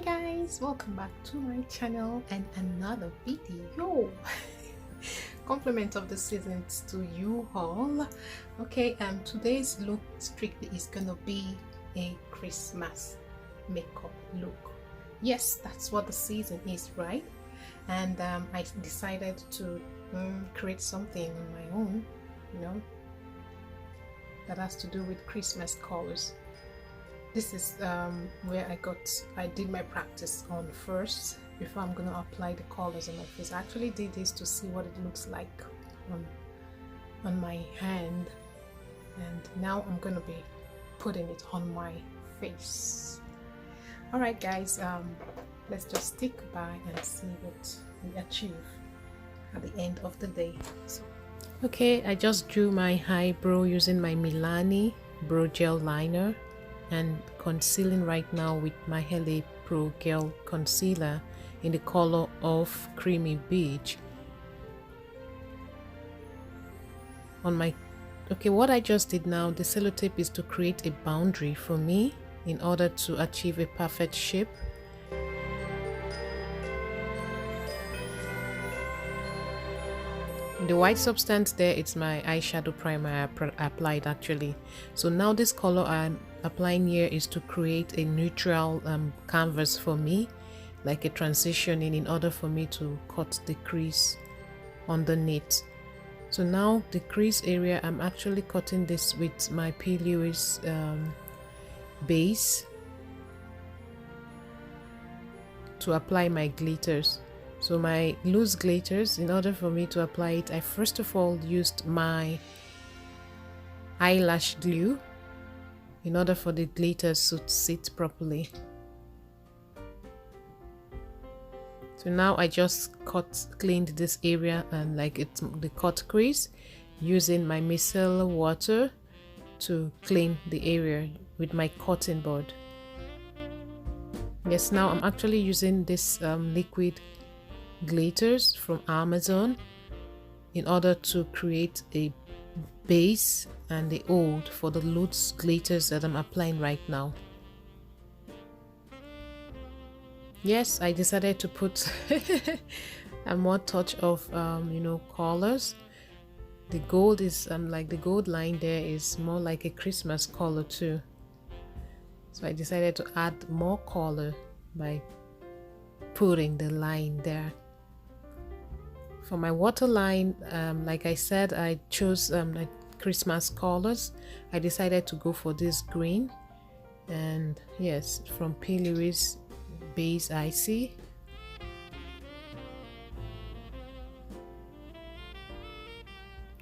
Guys, welcome back to my channel and another video. Compliment of the seasons to you all. Okay, today's look strictly is gonna be a Christmas makeup look. Yes, that's what the season is, right? And I decided to create something on my own, that has to do with Christmas colors. This is where I did my practice on first before I'm gonna apply the colors on my face. I actually did this to see what it looks like on my hand, and now I'm gonna be putting it on my face. Alright guys, let's just stick by and see what we achieve at the end of the day. Okay, I just drew my eyebrow using my Milani Brow Gel Liner and concealing right now with my LA Pro Gel Concealer in the color of Creamy Beige. What I just did now, the sellotape is to create a boundary for me in order to achieve a perfect shape. The white substance there, it's my eyeshadow primer I applied actually. So now this color I'm applying here is to create a neutral canvas for me, like a transitioning in order for me to cut the crease underneath. So now the crease area, I'm actually cutting this with my P. Lewis base to apply my glitters. So my loose glitters, in order for me to apply it, I first of all used my eyelash glue in order for the glitters to sit properly. So now I just cleaned this area and like it's the cut crease using my micellar water to clean the area with my cotton board. Yes, now I'm actually using this liquid glitters from Amazon in order to create a base and the hold for the loose glitters that I'm applying right now. Yes, I decided to put a more touch of colors. The gold is like the gold line there is more like a Christmas color too, so I decided to add more color by putting the line there. For my waterline, like I said, I chose like Christmas colors. I decided to go for this green, and yes, from P. Lewis base Icy.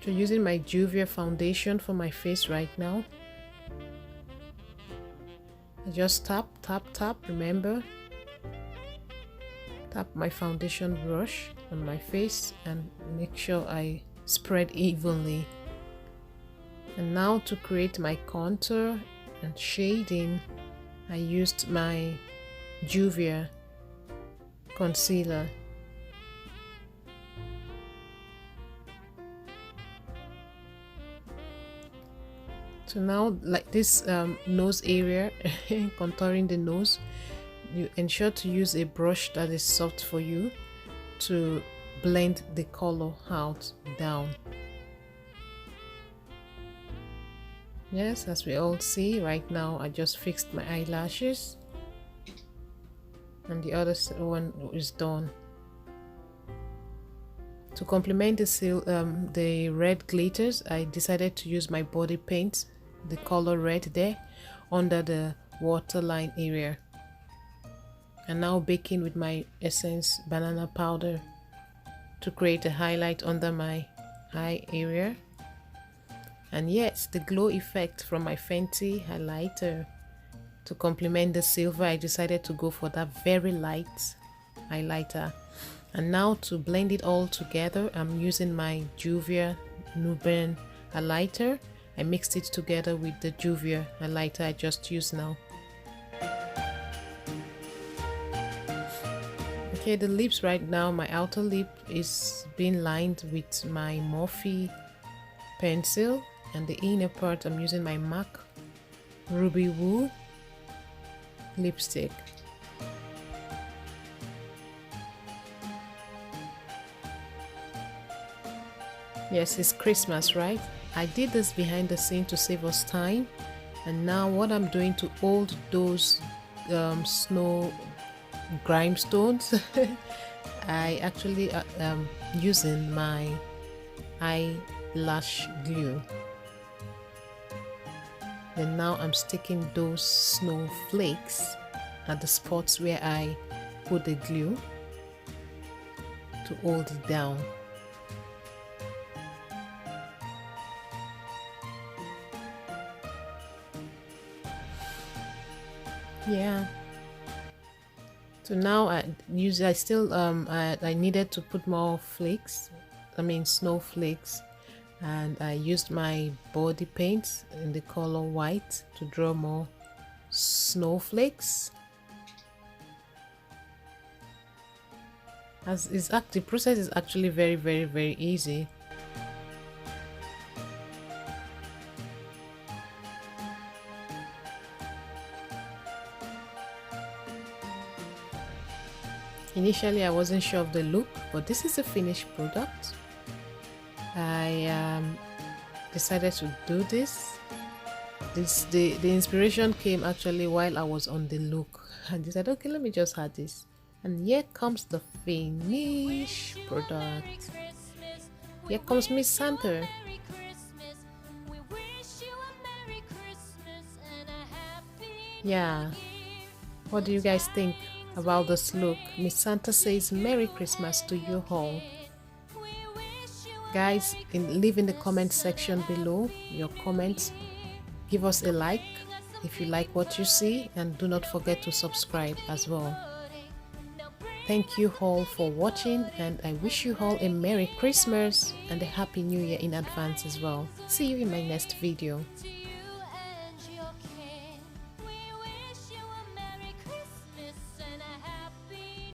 So using my Juvia foundation for my face right now, I just tap, remember, tap my foundation brush on my face and make sure I spread evenly. And now to create my contour and shading, I used my Juvia concealer. So now, like this nose area, contouring the nose, you ensure to use a brush that is soft for you to blend the color out down. Yes, as we all see right now, I just fixed my eyelashes and the other one is done. To complement the red glitters, I decided to use my body paint, the color red there, under the waterline area. And now baking with my Essence banana powder to create a highlight under my eye area. And yes, the glow effect from my Fenty highlighter. To complement the silver, I decided to go for that very light highlighter. And now to blend it all together, I'm using my Juvia Nubian highlighter. I mixed it together with the Juvia highlighter I just used now. Okay, the lips right now, my outer lip is being lined with my Morphe pencil, and the inner part I'm using my MAC Ruby Woo lipstick. Yes, it's Christmas, right? I did this behind the scene to save us time, and now what I'm doing to hold those snow grimestones, I actually using my eyelash glue. Then now I'm sticking those snowflakes at the spots where I put the glue to hold it down. Yeah. So now I still I needed to put more flakes, snowflakes, and I used my body paint in the color white to draw more snowflakes. The process is actually very easy. Initially I wasn't sure of the look, but this is a finished product. I decided to do this. The inspiration came actually while I was on the look. I decided, okay, let me just add this. And here comes the finished product. Here comes Miss Santa. Yeah, what do you guys think about this look? Miss Santa says Merry Christmas to you all. Guys, leave in the comment section below your comments. Give us a like if you like what you see, and do not forget to subscribe as well. Thank you all for watching, and I wish you all a Merry Christmas and a Happy New Year in advance as well. See you in my next video.